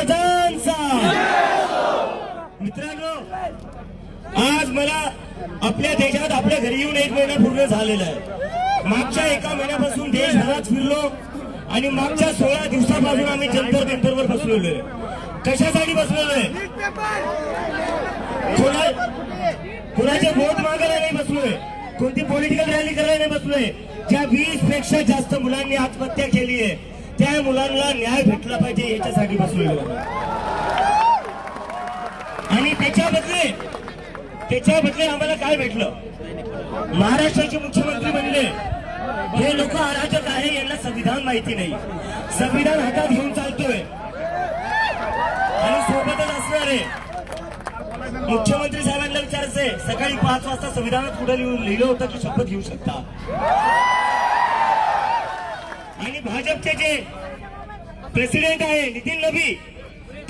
महाराजांचा। मित्रांनो, आज मला आपल्या देशात आपल्या घरी येऊन 1 महिना पूर्ण झालेला आहे। मागच्या 1 महिन्यापासून देशभरात फिरलो आणि मागच्या 16 दिवसापासून आम्ही जंतर मंतरवर बसलेलो आहे। कशासाठी बसलेलो आहे? कोणाचे वोट मागायला नाही बसलोय, कोणती पॉलिटिकल रॅली करायला नाही बसलोय। ज्या 20 पेक्षा जास्त मुलांनी आत्महत्या केली आहे त्या मुलांना न्याय भेटला पाहिजे याच्यासाठी बसलेलो आहे। आणि त्याच्या बदले आम्हाला काय भेटलं? महाराष्ट्राचे मुख्यमंत्री म्हणले हे लोक अराजक आहे, यांना संविधान माहिती नाही। संविधान हातात घेऊन चालतोय आणि सोबतच असणारे मुख्यमंत्री साहेबांना विचारायचंय, सकाळी 5 वाजता संविधानात पुढे लिहिलं होतं की शपथ घेऊ शकता। आणि भाजपचे जे प्रेसिडेंट आहे नितीन नबी,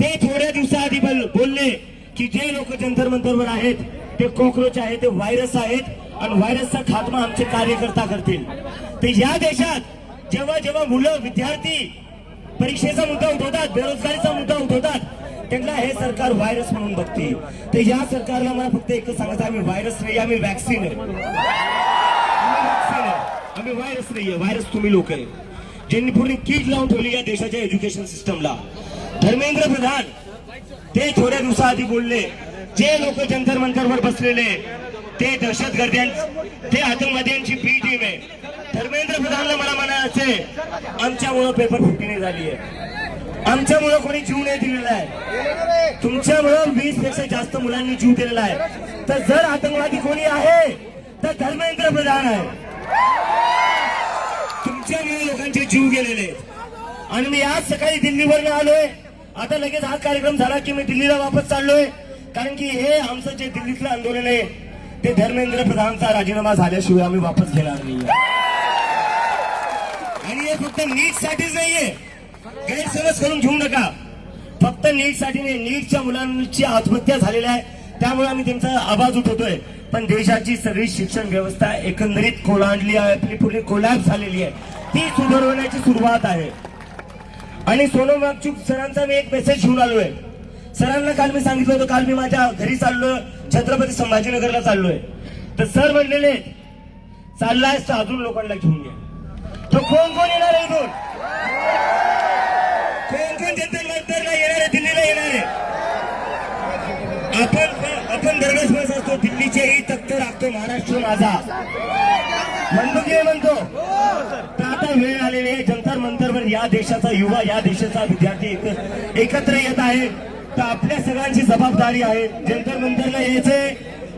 ते थोड्या दिवसाआधी बोलले की जे लोक जंतर मंतरवर आहेत ते कॉकरोच आहेत, ते व्हायरस आहेत आणि व्हायरसचा खात्मा आमचे कार्यकर्ता करतील। ते या देशात जेव्हा जेव्हा मुलं विद्यार्थी परीक्षेचा मुद्दा उठवतात, बेरोजगारीचा मुद्दा उठवतात, त्यांना हे सरकार व्हायरस म्हणून बघते। तर या सरकारला मला फक्त एकच सांगायचं, आम्ही व्हायरस नाही, आम्ही वॅक्सिन आहे। आम्ही व्हायरस नाहीये, व्हायरस तुम्ही लोक आहे ज्यांनी पूर्ण कीड लावून ठेवली या देशाच्या एज्युकेशन सिस्टमला। धर्मेंद्र प्रधान ते थोड्या दिवसाआधी बोलले जे लोक जंतर मंतरवर बसलेले ते दहशतगर्द्यां, ते आतंकवाद्यांची बी टीम आहे। धर्मेंद्र प्रधानला मला म्हणायचंय आमच्यामुळं पेपर फुटी नाही झाली आहे, आमच्यामुळं कोणी जीव नाही दिलेला आहे, तुमच्यामुळं 20 पेक्षा जास्त मुलांनी जीव दिलेला आहे। तर जर आतंकवादी कोणी आहे तर धर्मेंद्र प्रधान आहे। तुमच्यामुळे लोकांचे जीव गेलेले आहेत। आणि मी आज सकाळी दिल्लीवर आलोय, आता लगेच हा कार्यक्रम झाला की मी दिल्लीला वापस चाललोय, कारण की हे आमचं जे दिल्लीतलं आंदोलन आहे ते धर्मेंद्र प्रधानचा राजीनामा झाल्याशिवाय आम्ही वापस घेणार नाही। आणि हे फक्त नीटसाठीच नाहीये, गैरसमज करून घेऊ नका। फक्त नीटसाठी नाही, नीटच्या मुलांची आत्महत्या झालेल्या आहे त्यामुळे आम्ही त्यांचा आवाज उठवतोय। पण देशाची सगळी शिक्षण व्यवस्था एकंदरीत कोलांडली आहे, आपली पूर्ण कोलॅप्स झालेली आहे, ती सुधारवण्याची सुरुवात आहे। आणि सोनम वांगचुक सरांचा मी एक मेसेज घेऊन आलोय। सरांना काल मी सांगितलं होतं, काल मी माझ्या घरी चाललोय, छत्रपती संभाजीनगरला चाललोय, तर सर म्हणलेले चाललाय तर अजून लोकांना घेऊन या। तो कोण कोण येणार आहे इथून? कोण जंतर मंतरला येणार आहे, दिल्लीला येणार आहे? आपण दरवेळेस असतो दिल्लीचेही तख्त राखतो महाराष्ट्र माझा, म्हणतो की म्हणतो। तर आता वेळ आलेली आहे, जंतर मंतरवर या देशाचा युवा, या देशाचा विद्यार्थी एकत्र येत आहे। तर आपल्या सगळ्यांची जबाबदारी आहे जंतर मंतरला यायचंय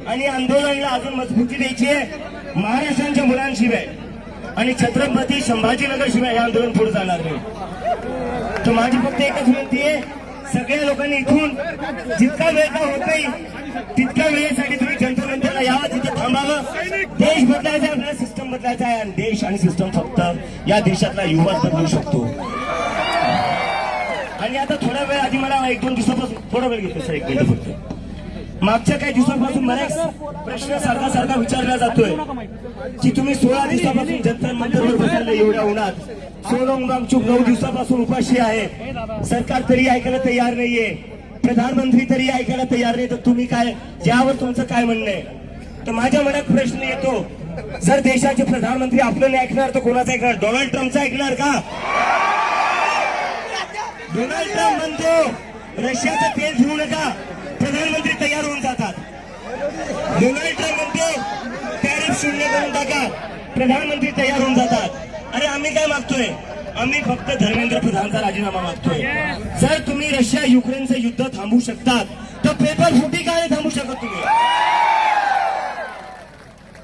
आणि आंदोलनाला अजून मजबूती द्यायची आहे। महाराष्ट्राच्या मुलांशिवाय आणि छत्रपती संभाजीनगर शिवाय हे आंदोलन पुढे जाणार नाही। तर माझी फक्त एकच विनंती आहे, सगळ्या लोकांनी इथून जितका वेळ का होत नाही तितक्या वेळेसाठी तुम्ही जंतर मंतरला यावं, तिथे थांबावं। देश बदलायचा आहे, आपल्याला सिस्टम बदलायचा आहे आणि देश आणि सिस्टम फक्त या देशातला युवा बदलू शकतो। आणि आता थोडा वेळ आधी मला 1-2 दिवसापासून थोडा वेळ घेतो सर, 1 मिनिट फक्त। मागच्या काही दिवसांपासून मला एक प्रश्न सारखा विचारला जातोय की तुम्ही 16 दिवसापासून जंतर मंतरवर बसलेले एवढ्या उन्हात, सोनम वांगचुक 9 दिवसापासून उपाशी आहे, सरकार तरी ऐकायला तयार नाहीये, प्रधानमंत्री तरी ऐकायला तयार नाही, तर तुम्ही काय, यावर तुमचं काय म्हणणं आहे? तर माझ्या मनात प्रश्न येतो, जर देशाचे प्रधानमंत्री आपलं नाही ऐकणार तर कोणाचं ऐकणार? डोनाल्ड ट्रम्पचं ऐकणार का? डोनाल्ड ट्रम्प म्हणतो रशियाचं तेल घेऊ नका, प्रधानमंत्री तयार होऊन जातात। डोनाल्ड ट्रम्प म्हणतो टॅरिफ शून्य करून टाका, प्रधानमंत्री तयार होऊन जातात। अरे आम्ही काय मागतोय? आम्ही फक्त धर्मेंद्र प्रधानचा राजीनामा मागतोय। जर तुम्ही रशिया युक्रेनचं युद्ध थांबवू शकतात तर पेपर फुटी काय थांबवू शकत तुम्ही?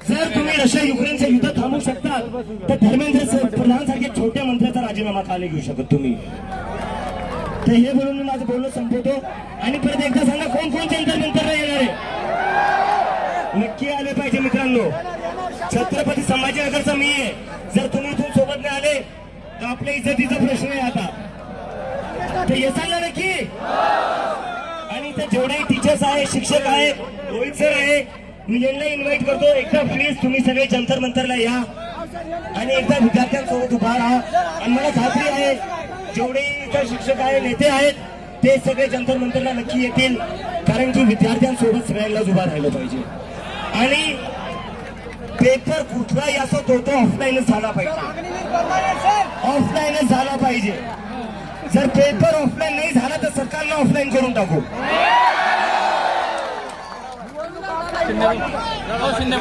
जर तुम्ही रशिया युक्रेनचं युद्ध थांबवू शकतात तर धर्मेंद्र प्रधानसारख्या छोट्या मंत्र्याचा राजीनामा का नाही घेऊ शकत तुम्ही? तर हे बोलून मी माझं बोलणं संपवतो आणि परत एकदा सांगा, कोण कोण जंतर मंतरला येणार आहे? नक्की आले पाहिजे मित्रांनो। छत्रपती संभाजीनगरचा मी आहे, जर तुम्ही इथून सोबत नाही आले तर आपल्या इज्जतीचा प्रश्न आहे आता। तर येसाल ना नक्की? आणि इथे जेवढे टीचर्स आहे, शिक्षक आहे, रोहित सर आहे, मी यांना इन्व्हाइट करतो, एकदा प्लीज तुम्ही सगळे जंतर मंतरला या आणि एकदा विद्यार्थ्यांसोबत उभा राहा। आणि मला खात्री आहे जेवढे इथं शिक्षक आहे, नेते आहेत, ते सगळे जंतर मंतरला नक्की येतील, कारण की विद्यार्थ्यांसोबत सगळ्यांनाच उभा राहिलं पाहिजे. आणि पेपर कुठलाही असो तो ऑफलाईनच झाला पाहिजे, ऑफलाईनच झाला पाहिजे. जर पेपर ऑफलाईन नाही झाला तर सरकारनं ऑफलाईन करून टाकू. शिंदे